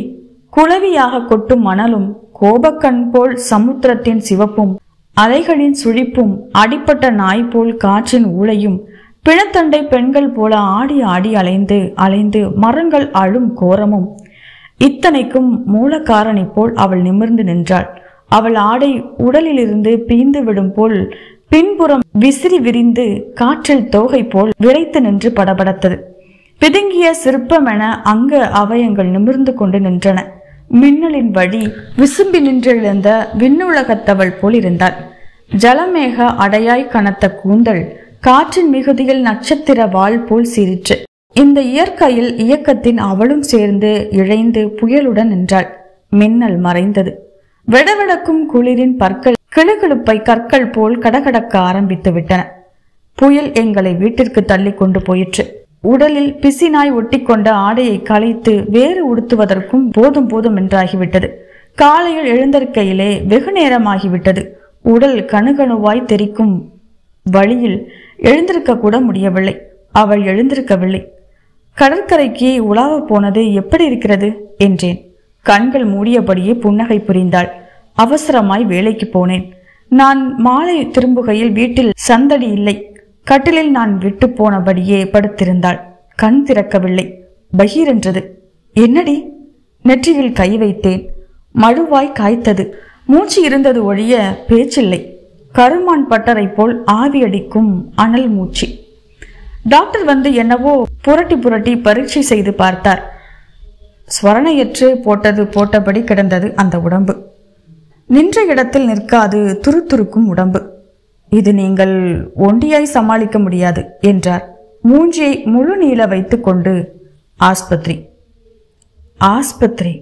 [SPEAKER 1] குளவியாக கொட்டும் மணலும், கோபக்கண் போல் சமுத்திரத்தின் சிவப்பும், அலைகளின் சுழிப்பும், அடிப்பட்ட நாய் போல் காற்றின் ஊளையும், பிணத்தண்டை பெண்கள் போல ஆடி ஆடி அலைந்து அலைந்து மரங்கள் அழும் கோரமும், இத்தனைக்கும் மூலக்காரணி போல் அவள் நிமிர்ந்து நின்றாள். அவள் ஆடை உடலிலிருந்து பீந்து விடும் போல் பின்புறம் விசிறி விரிந்து காற்றில் தோகை போல் விரைத்து நின்று படபடத்தது. பிதுங்கிய சிற்பமென அங்க அவயங்கள் நிமிர்ந்து கொண்டு நின்றன. மின்னலின் வழி விசும்பி நின்றெழுந்த விண்ணுலகத்தவள் போல் இருந்தாள். ஜலமேக அடையாய் கனத்த கூந்தல் காற்றின் மிகுதியில் நட்சத்திர வாள் போல் சிரிற்று. இந்த இயற்கையில் இயக்கத்தின் அவளும் சேர்ந்து இழைந்து புயலுடன் நின்றாள். மின்னல் மறைந்தது. வெடவெடக்கும் குளிரின் பற்கள் கிளுகிழுப்பை கற்கள் போல் கடகடக்க ஆரம்பித்து விட்டன. புயல் எங்களை வீட்டிற்கு தள்ளி கொண்டு போயிற்று. உடலில் பிசினாய் ஒட்டி கொண்ட ஆடையை களைத்து வேறு உடுத்துவதற்கும் போதும் போதும் என்றாகிவிட்டது. காலையில் எழுந்திருக்கையிலே வெகு நேரமாகிவிட்டது. உடல் கணுகணுவாய் தெரிக்கும் வழியில் எழுந்திருக்க கூட முடியவில்லை. அவள் எழுந்திருக்கவில்லை. கடற்கரைக்கு உலாவ போனது எப்படி இருக்கிறது என்றேன். கண்கள் மூடியபடியே புன்னகை புரிந்தாள். அவசரமாய் வேலைக்கு போனேன். நான் மாலை திரும்புகையில் வீட்டில் சந்தடி இல்லை. கட்டிலில் நான் விட்டு போனபடியே படுத்திருந்தாள். கண் திறக்கவில்லை. பகீரென்றது. என்னடி? நெற்றியில் கை வைத்தேன். மழுவாய் காய்த்தது. மூச்சு இருந்தது ஒழிய பேச்சில்லை. கருமான் பட்டறை போல் ஆவியடிக்கும் அனல் மூச்சு. டாக்டர் வந்து என்னவோ புரட்டி புரட்டி பரீட்சை செய்து பார்த்தார். ஸ்வரணையற்று போட்டபடி கிடந்தது அந்த உடம்பு. நின்ற இடத்தில் நிற்காது துருத்துருக்கும் உடம்பு. இது நீங்கள் ஒண்டியாய் சமாளிக்க முடியாது என்றார். மூஞ்சியை முழு நீள வைத்து கொண்டு ஆஸ்பத்திரி ஆஸ்பத்திரி.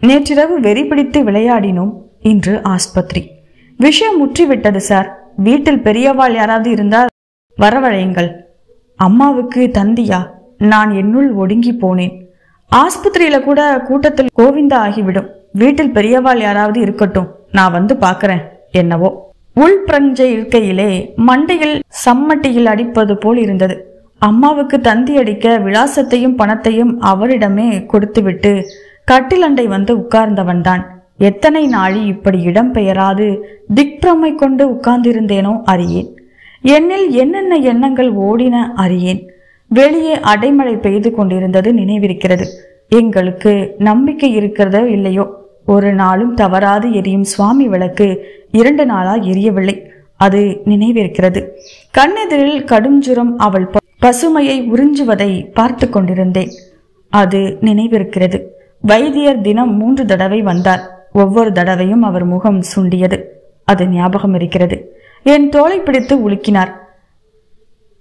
[SPEAKER 1] நேற்றிரவு வெறி பிடித்து விளையாடினோம். இன்று ஆஸ்பத்திரி. விஷயம் முற்றிவிட்டது சார். வீட்டில் பெரியவாள் யாராவது இருந்தால் வரவழையுங்கள். அம்மாவுக்கு தந்தியா? நான் என்னுள் ஒடுங்கி போனேன். ஆஸ்பத்திரியில கூட கூட்டத்தில் கோவிந்தா ஆகிவிடும். வீட்டில் பெரியவாள் யாராவது இருக்கட்டும், நான் வந்து பாக்குறேன். என்னவோ உள் பிரஞ்சை இருக்கையிலே மண்டையில் சம்மட்டியில் அடிப்பது போல் இருந்தது. அம்மாவுக்கு தந்தி அடிக்க விலாசத்தையும் பணத்தையும் அவரிடமே கொடுத்துவிட்டு கட்டிலண்டை வந்து உட்கார்ந்தவன்தான். எத்தனை நாளி இப்படி இடம் பெயராது திக்பிரமை கொண்டு உட்கார்ந்திருந்தேனோ அறியேன். என்னில் என்னென்ன எண்ணங்கள் ஓடின அறியேன். வெளியே அடைமழை பெய்து கொண்டிருந்தது நினைவிருக்கிறது. எங்களுக்கு நம்பிக்கை இருக்கிறதோ இல்லையோ, ஒரு நாளும் தவறாது எரியும் சுவாமி விளக்கு 2 நாளா எரியவில்லை. அது நினைவிருக்கிறது. கண்ணெதிரில் கடுஞ்சுரம் அவள் பசுமையை உறிஞ்சுவதை பார்த்து கொண்டிருந்தேன். அது நினைவிருக்கிறது. வைத்தியர் தினம் 3 தடவை வந்தார். ஒவ்வொரு தடவையும் அவர் முகம் சுண்டியது. அது ஞாபகம் இருக்கிறது. என் தோளை பிடித்து உலுக்கினார்.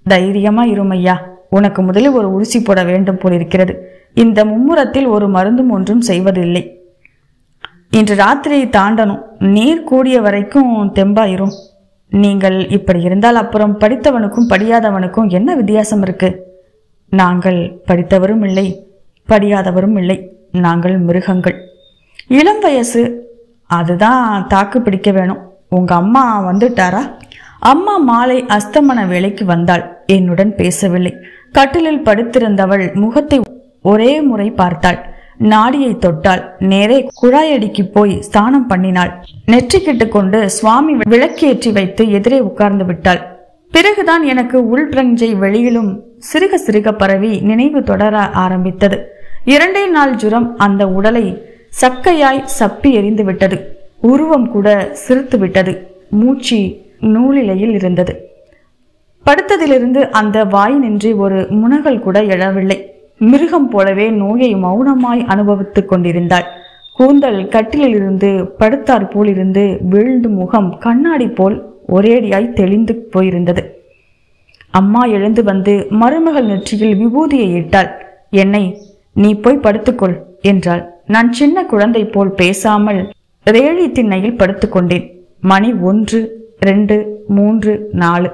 [SPEAKER 1] தைரியமா இருமையா, உனக்கு முதலில் ஒரு ஊசி போட வேண்டும் போலிருக்கிறது. இந்த மும்முரத்தில் ஒரு மருந்தும் ஒன்றும் செய்வதில்லை. இன்று ராத்திரியை தாண்டணும். நீர் கூடிய வரைக்கும் தெம்பாயிரும். நீங்கள் இப்படி இருந்தால் அப்புறம் படித்தவனுக்கும் படியாதவனுக்கும் என்ன வித்தியாசம் இருக்கு? நாங்கள் படித்தவரும் இல்லை, படியாதவரும் இல்லை. நாங்கள் மிருகங்கள். இளம் வயசு, அதுதான் தாக்கு பிடிக்க வேணும். உங்க அம்மா வந்துட்டாரா? அம்மா மாலை அஸ்தமன வேளைக்கு வந்தாள். என்னுடன் பேசவில்லை. கட்டிலில் படுத்திருந்தவள் முகத்தை ஒரே முறை பார்த்தாள். நாடியை தொட்டாள். நேரே குழாயடிக்கு போய் ஸ்நானம் பண்ணினாள். நெற்றிக்கிட்டு கொண்டு சுவாமி விளக்கேற்றி வைத்து எதிரே உட்கார்ந்து விட்டாள். பிறகுதான் எனக்கு உள்பிரஞ்சை வெளியிலும் சிறுக சிறுக பரவி நினைவு தொடர ஆரம்பித்தது. 2 நாள் ஜுரம் அந்த உடலை சக்கையாய் சப்பி எரிந்து விட்டது. உருவம் கூட சிரித்து விட்டது. மூச்சு நூலிலையில் இருந்தது. படுத்ததிலிருந்து அந்த வாய் நின்றி ஒரு முனகல் கூட எழவில்லை. மிருகம் போலவே நோயை மௌனமாய் அனுபவித்துக் கொண்டிருந்தாள். கூந்தல் கட்டிலில் இருந்து படுத்தார் போல் இருந்து வீழ்ந்து முகம் கண்ணாடி போல் ஒரேடியாய் தெளிந்து போயிருந்தது. அம்மா எழுந்து வந்து மருமகள் நெற்றியில் விபூதியை இட்டாள். என்னை நீ போய் படுத்துக்கொள் என்றாள். நான் சின்ன குழந்தை போல் பேசாமல் ரேழி திண்ணையில் படுத்துக்கொண்டேன். மணி 1, 2, 3, 4.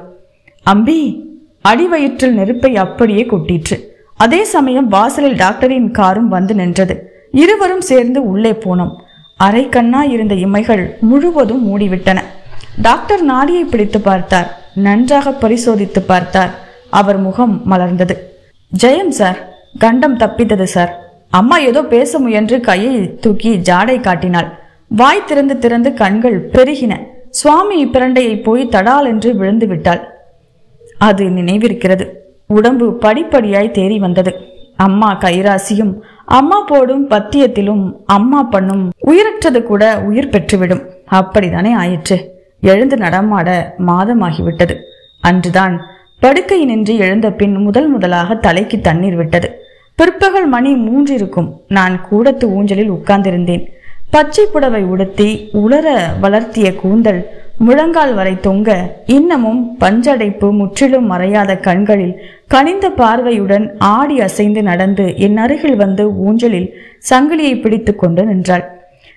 [SPEAKER 1] அம்பி! அடிவயிற்றில் நெருப்பை அப்படியே கொட்டிற்று. அதே சமயம் வாசலில் டாக்டரின் காரும் வந்து நின்றது. இருவரும் சேர்ந்து உள்ளே போனோம். அரை கண்ணா இருந்த இமைகள் முழுவதும் மூடிவிட்டன. டாக்டர் நாடியை பிடித்து பார்த்தார். நன்றாக பரிசோதித்து பார்த்தார். அவர் முகம் மலர்ந்தது. ஜெயம் சார், கண்டம் தப்பித்தது சார். அம்மா ஏதோ பேச முயன்று கையை தூக்கி ஜாடை காட்டினாள். வாய் திறந்து திறந்து கண்கள் பெருகின. சுவாமி பிரண்டையை போய் தடால் என்று விழுந்து விட்டாள். அது நினைவிருக்கிறது. உடம்பு படிப்படியாய் தேறி வந்தது. அம்மா கைராசியும் அம்மா போடும் பத்தியத்திலும் அம்மா பண்ணும் உயிரற்றது கூட உயிர் பெற்றுவிடும். அப்படித்தானே ஆயிற்று. எழுந்து நடமாட மாதமாகிவிட்டது. அன்றுதான் படுக்கை நின்று எழுந்த பின் முதலாக தலைக்கு தண்ணீர் விட்டது. பிற்பகல் மணி 3 இருக்கும். நான் கூடத்து ஊஞ்சலில் உட்கார்ந்திருந்தேன். பச்சை புடவை உடுத்தி உலர வளர்த்திய கூந்தல் முழங்கால் வரை தொங்க, இன்னமும் பஞ்சடைப்பு முற்றிலும் மறையாத கண்களில் கனிந்த பார்வையுடன் ஆடி அசைந்து நடந்து என் அருகில் வந்து ஊஞ்சலில் சங்கிலியை பிடித்து கொண்டு நின்றாள்.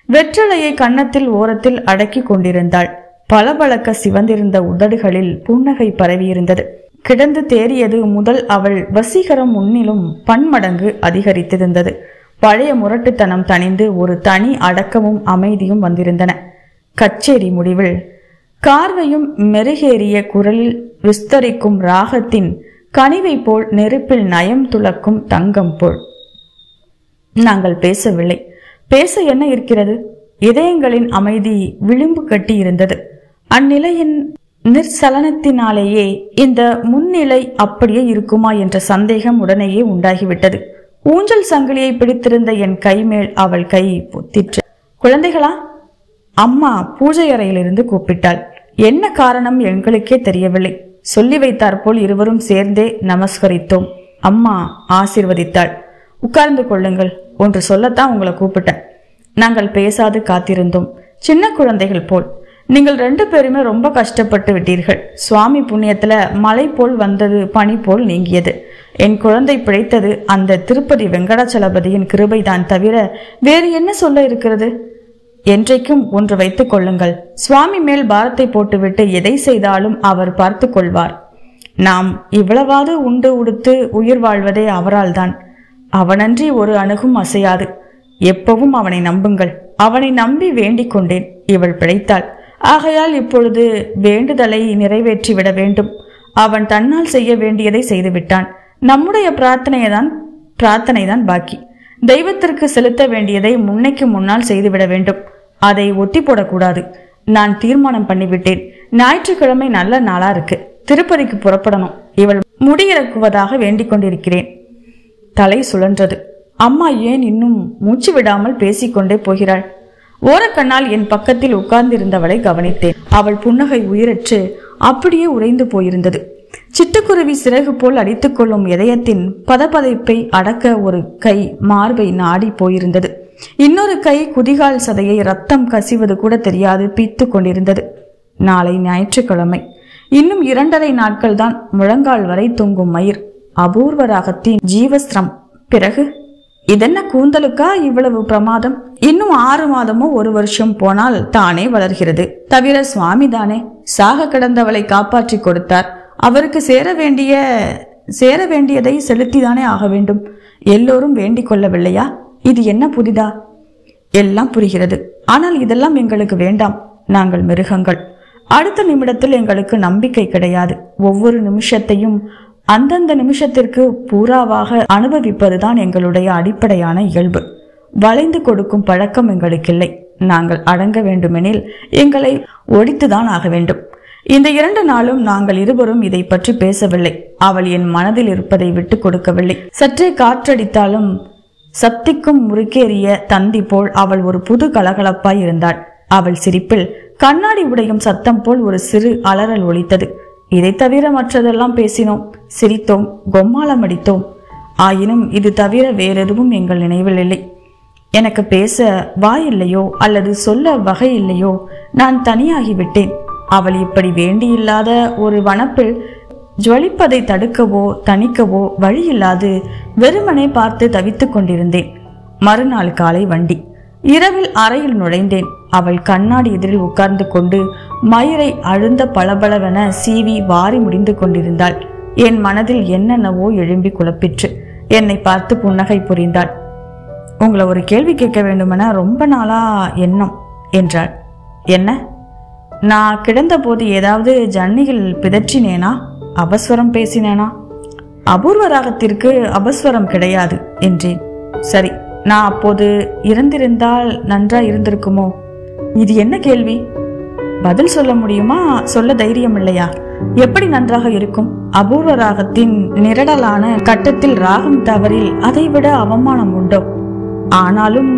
[SPEAKER 1] வெற்றலையை கன்னத்தில் ஓரத்தில் அடக்கி கொண்டிருந்தாள். பளபளக்க சிவந்திருந்த உதடுகளில் புன்னகை பரவியிருந்தது. கிடந்து தேறியது முதல் அவள் வசீகரம் முன்னிலும் பன்மடங்கு அதிகரித்திருந்தது. பழைய முரட்டுத்தனம் தணிந்து ஒரு தனி அடக்கமும் அமைதியும் வந்திருந்தன. கச்சேரி முடிவில் கார்வையும் மெருகேறிய குரலில் விஸ்தரிக்கும் ராகத்தின் கனிவை போல் நெருப்பில் நயம் துளக்கும் தங்கம் போல். நாங்கள் பேசவில்லை. பேச என்ன இருக்கிறது? இதயங்களின் அமைதி விளிம்பு கட்டி இருந்தது. அந்நிலையின் நிர்சலனத்தினாலேயே இந்த முன்னிலை அப்படியே இருக்குமா என்ற சந்தேகம் உடனேயே உண்டாகிவிட்டது. ஊஞ்சல் சங்கிலியை பிடித்திருந்த என் கை மேல் அவள் கை பொத்திற்று. குழந்தைகளா? அம்மா பூஜை அறையிலிருந்து கூப்பிட்டாள். என்ன காரணம் எங்களுக்கே தெரியவில்லை. சொல்லி வைத்தாற்போல் இருவரும் சேர்ந்தே நமஸ்கரித்தோம். அம்மா ஆசீர்வதித்தாள். உட்கார்ந்து கொள்ளுங்கள், ஒன்று சொல்லத்தான் உங்களை கூப்பிட்டேன். நாங்கள் பேசாது காத்திருந்தோம், சின்ன குழந்தைகள் போல். நீங்கள் 2 பேருமே ரொம்ப கஷ்டப்பட்டு விட்டீர்கள். சுவாமி புண்ணியத்துல மலை போல் வந்தது, பனி போல் நீங்கியது. என் குழந்தை பிழைத்தது அந்த திருப்பதி வெங்கடாச்சலபதியின் கிருபைதான் தவிர வேறு என்ன சொல்ல இருக்கிறது? என்றைக்கும் ஒன்று வைத்துக் கொள்ளுங்கள், சுவாமி மேல் பாரத்தை போட்டுவிட்டு எதை செய்தாலும் அவர் பார்த்து கொள்வார். நாம் இவ்வளவாது உண்டு உடுத்து உயிர் வாழ்வதே அவரால் தான். அவனன்றி ஒரு அணுகும் அசையாது. எப்பவும் அவனை நம்புங்கள். அவனை நம்பி வேண்டிக் கொண்டேன். இவள் பிழைத்தாள். ஆகையால் இப்பொழுது வேண்டுதலை நிறைவேற்றிவிட வேண்டும். அவன் தன்னால் செய்ய வேண்டியதை செய்துவிட்டான். நம்முடைய பிரார்த்தனைதான் பாக்கி. தெய்வத்திற்கு செலுத்த வேண்டியதை முன்னைக்கு முன்னால் செய்துவிட வேண்டும். அதை ஒத்தி போடக்கூடாது. நான் தீர்மானம் பண்ணிவிட்டேன். ஞாயிற்றுக்கிழமை நல்ல நாளா இருக்கு. திருப்பதிக்கு புறப்படணும். இவள் முடியிறக்குவதாக வேண்டிக் கொண்டிருக்கிறேன். தலை சுழன்றது. அம்மா ஏன் இன்னும் மூச்சு விடாமல் பேசிக்கொண்டே போகிறாள்? ஓரக்கண்ணால் என் பக்கத்தில் உட்கார்ந்திருந்தவளை கவனித்தேன். அவள் புன்னகை உயிரற்று அப்படியே உறைந்து போயிருந்தது. சிட்டுக்குருவி சிறகு போல் அடித்துக் கொள்ளும் இதயத்தின் பதப்பதைப்பை அடக்க ஒரு கை மார்பை நாடி போயிருந்தது. இன்னொரு கை குதிகால் சதையை ரத்தம் கசிவது கூட தெரியாது பீத்து கொண்டிருந்தது. நாளை ஞாயிற்றுக்கிழமை. இன்னும் 2.5 நாட்கள் தான். முழங்கால் வரை தொங்கும் மயிர், அபூர்வ ராகத்தின் ஜீவஸ்திரம். பிறகு இதென்ன கூந்தலுக்கா இவ்வளவு பிரமாதம்? இன்னும் 6 மாதமோ 1 வருஷம் போனால் தானே வளர்கிறது. தவிர சுவாமி தானே சாக கிடந்தவளை காப்பாற்றி கொடுத்தார். அவருக்கு சேர வேண்டியதை செலுத்திதானே ஆக வேண்டும். எல்லோரும் வேண்டிக் கொள்ளவில்லையா? இது என்ன புதிதா? எல்லாம் புரிகிறது. ஆனால் இதெல்லாம் எங்களுக்கு வேண்டாம். நாங்கள் மிருகங்கள். அடுத்த நிமிடத்தில் எங்களுக்கு நம்பிக்கை கிடையாது. ஒவ்வொரு நிமிஷத்தையும் அந்தந்த நிமிஷத்திற்கு பூராவாக அனுபவிப்பதுதான் எங்களுடைய அடிப்படையான இயல்பு. வளைந்து கொடுக்கும் பழக்கம் எங்களுக்கில்லை. நாங்கள் அடங்க வேண்டுமெனில் எங்களை ஒடித்துதான் ஆக வேண்டும். இந்த 2 நாளும் நாங்கள் இருவரும் இதை பற்றி பேசவில்லை. அவள் என் மனதில் இருப்பதை விட்டு கொடுக்கவில்லை. சற்றே காற்றடித்தாலும் சப்திக்கும் முறுக்கேறிய தந்தி போல் அவள் ஒரு புது கலகலப்பாய் இருந்தாள். அவள் சிரிப்பில் கண்ணாடி உடையும் சத்தம் போல் ஒரு சிறு அலறல் ஒலித்தது. இதை தவிர மற்றதெல்லாம் பேசினோம், சிரித்தோம், கொம்மாளம் அடித்தோம். ஆயினும் இது தவிர வேறெதுவும் எங்கள் நினைவில் இல்லை. எனக்கு பேச வாயில்லையோ அல்லது சொல்ல வகை இல்லையோ, நான் தனியாகிவிட்டேன். அவள் இப்படி வேண்டியில்லாத ஒரு வனப்பில் ஜுவலிப்பதை தடுக்கவோ தணிக்கவோ வழியில்லாது வெறுமனே பார்த்து தவித்துக் கொண்டிருந்தேன். மறுநாள் காலை வண்டி. இரவில் அறையில் நுழைந்தேன். அவள் கண்ணாடி எதிரில் உட்கார்ந்து கொண்டு மயிரை அழுந்த பளபளவென சீவி வாரி முடிந்து கொண்டிருந்தாள். என் மனதில் என்னென்னவோ எழும்பி குழப்பிற்று. என்னை பார்த்து புன்னகை புரிந்தாள். உங்களை ஒரு கேள்வி கேட்க வேண்டுமென ரொம்ப நாளா எண்ணம் என்றாள். என்ன? நான் கிடந்த போது ஏதாவது ஜன்னிகள் பிதற்றினேனா? அபஸ்வரம் பேசினேனா? அபூர்வ ராகத்திற்கு அபஸ்வரம் கிடையாது என்றேன். சரி, நான் அப்போது இறந்திருந்தால் நன்றா இருந்திருக்குமோ? இது என்ன கேள்வி? பதில் சொல்ல முடியுமா? சொல்ல தைரியம் இல்லையா? எப்படி நன்றாக இருக்கும்? அபூர்வ ராகத்தின் நிரடலான கட்டத்தில் ராகம் தவறில் அதைவிட அவமானம் உண்டோ? ஆனாலும்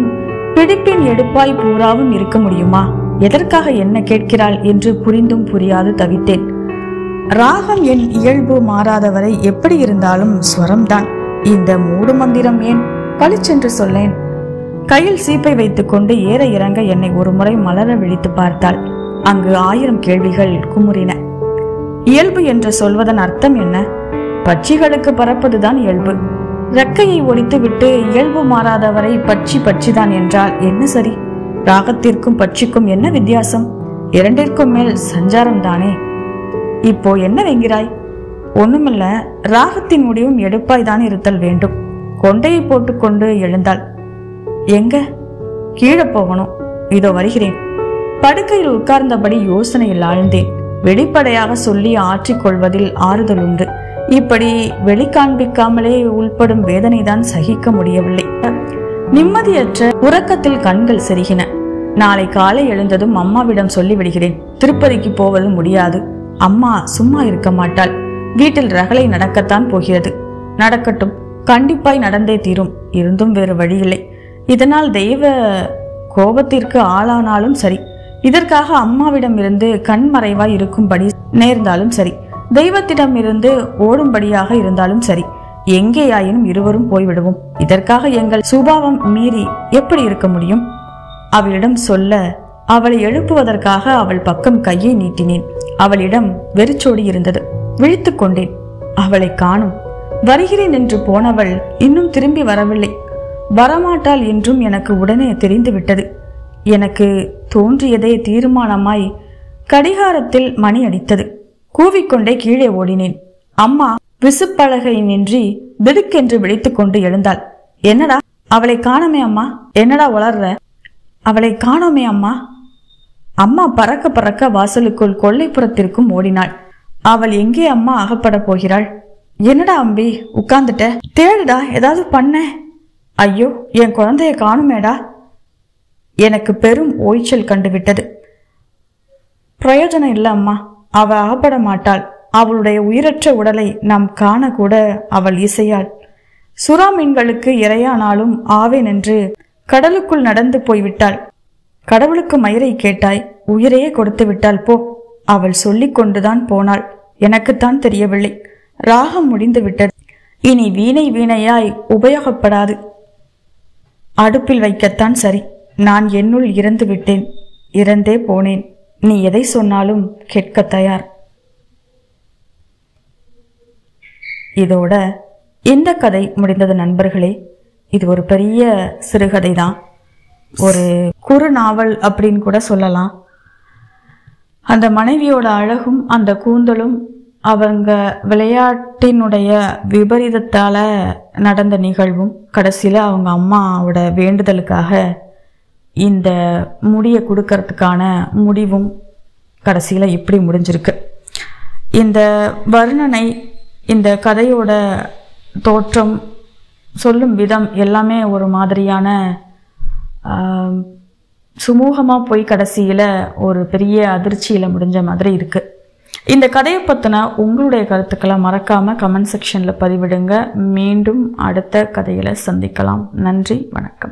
[SPEAKER 1] பிடிப்பின் எடுப்பாய் பூராவும் இருக்க முடியுமா? எதற்காக என்ன கேட்கிறாள் என்று புரிந்தும் புரியாது தவித்தேன். ராகம் என் இயல்பு மாறாதவரை எப்படி இருந்தாலும் ஸ்வரம்தான். இந்த மூடு மந்திரம் ஏன்? பளிச்சென்று சொல்லேன். கையில் சீப்பை வைத்துக் கொண்டு ஏற இறங்க என்னை ஒரு முறை மலர விழித்து பார்த்தாள். அங்கு 1000 கேள்விகள் குமுறின. இயல்பு என்று சொல்வதன் அர்த்தம் என்ன? பட்சிகளுக்கு பறப்பதுதான் இயல்பு. ரெக்கையை ஒடித்து விட்டு இயல்பு மாறாதவரை பட்சிதான் என்றால் என்ன சரி? ராகத்திற்கும் பட்சிக்கும் என்ன வித்தியாசம்? இரண்டிற்கும் மேல் சஞ்சாரம் தானே. இப்போ என்ன வெங்கிறாய்? ஒண்ணுமில்ல, ராகத்தின் முடிவும் எடுப்பாய் தான் இருத்தல் வேண்டும். கொண்டையை போட்டுக்கொண்டு எழுந்தாள். எங்க? கீழே போகணும். இதோ வருகிறேன். படுக்கையில் உட்கார்ந்தபடி யோசனையில் ஆழ்ந்தேன். வெளிப்படையாக சொல்லி ஆற்றிக்கொள்வதில் ஆறுதல் உண்டு. இப்படி வெளிக்காண்பிக்காமலே உள்படும் வேதனைதான் சகிக்க முடியவில்லை. நிம்மதியற்ற உறக்கத்தில் கண்கள் செருகின. நாளை காலை எழுந்ததும் அம்மாவிடம் சொல்லி விடுகிறேன். திருப்பதிக்கு போவது முடியாது. அம்மா சும்மா இருக்க மாட்டாள். வீட்டில் ரகளை நடக்கத்தான் போகிறது. நடக்கட்டும், கண்டிப்பாய் நடந்தே தீரும். இருந்தும் வேறு வழியில்லை. இதனால் தெய்வ கோபத்திற்கு ஆளானாலும் சரி, இதற்காக அம்மாவிடம் இருந்து கண்மறைவாய் இருக்கும்படி நேர்ந்தாலும் சரி, தெய்வத்திடம் இருந்து ஓடும்படியாக இருந்தாலும் சரி, எங்கேயாயினும் இருவரும் போய்விடுவோம். இதற்காக எங்கள் சுபாவம் மீறி எப்படி இருக்க முடியும்? அவளிடம் சொல்ல அவளை எழுப்புவதற்காக அவள் பக்கம் கையை நீட்டினேன். அவளிடம் வெறிச்சோடி இருந்தது. விழித்து கொண்டேன். அவளை காணும். வருகிறேன் என்று போனவள் இன்னும் திரும்பி வரவில்லை. வரமாட்டாள் என்றும் எனக்கு உடனே தெரிந்துவிட்டது. எனக்கு தோன்றியதே தீர்மானமாய் கடிகாரத்தில் மணி அடித்தது. கூவிக்கொண்டே கீழே ஓடினேன். அம்மா விசுப்பலகை நின்றி திடுக்கென்று விழித்துக் கொண்டு எழுந்தாள். என்னடா, அவளை காணோமே அம்மா. என்னடா உளர்ற? அவளை காணோமே அம்மா. அம்மா பறக்க பறக்க வாசலுக்குள் கொல்லைப்புறத்திற்கும் ஓடினாள். அவள் எங்கே அம்மா அகப்பட போகிறாள்? என்னடா அம்பி உட்கார்ந்துட்ட? தேடுடா, ஏதாவது பண்ண. ஐயோ, என் குழந்தைய காணுமேடா. எனக்கு பெரும் ஓய்ச்சல் கண்டுவிட்டது. பிரயோஜனம் இல்ல அம்மா, அவ அகப்பட மாட்டாள். அவளுடைய உயிரற்ற உடலை நாம் காண கூட அவள் இசையாள். சுறா மீன்களுக்கு இரையானாலும் ஆவேன் என்று கடலுக்குள் நடந்து போய்விட்டாள். கடவுளுக்கு மயிரை கேட்டாய், உயிரையே கொடுத்து விட்டாள் போ. அவள் சொல்லிக் கொண்டுதான் போனாள். எனக்குத்தான் தெரியவில்லை. ராகம் முடிந்து விட்டது. இனி வீணையாய் உபயோகப்படாது. அடுப்பில் வைக்கத்தான் சரி. நான் என்னுள் இறந்து விட்டேன். இறந்தே போனேன். நீ எதை சொன்னாலும் கேட்க தயார். இதோட இந்த கதை முடிந்தது நண்பர்களே. இது ஒரு பெரிய சிறுகதை தான். ஒரு குறு நாவல் அப்படின்னு கூட சொல்லலாம். அந்த மனைவியோட அழகும் அந்த கூந்தலும் அவங்க விளையாட்டினுடைய விபரீதத்தால நடந்த நிகழ்வும் கடைசியில அவங்க அம்மாவோட வேண்டுதலுக்காக இந்த முடியை கொடுக்கறதுக்கான முடிவும் கடைசியில இப்படி முடிஞ்சிருக்கு. இந்த வர்ணனை, இந்த கதையோட தோற்றம், சொல்லும் விதம் எல்லாமே ஒரு மாதிரியான சுமூகமா போய் கடைசியில ஒரு பெரிய அதிர்ச்சியில முடிஞ்ச மாதிரி இருக்கு. இந்த கதையை பத்தின உங்களுடைய கருத்துக்களை மறக்காம கமெண்ட் செக்ஷன்ல பதிவிடுங்க. மீண்டும் அடுத்த கதையில சந்திக்கலாம். நன்றி, வணக்கம்.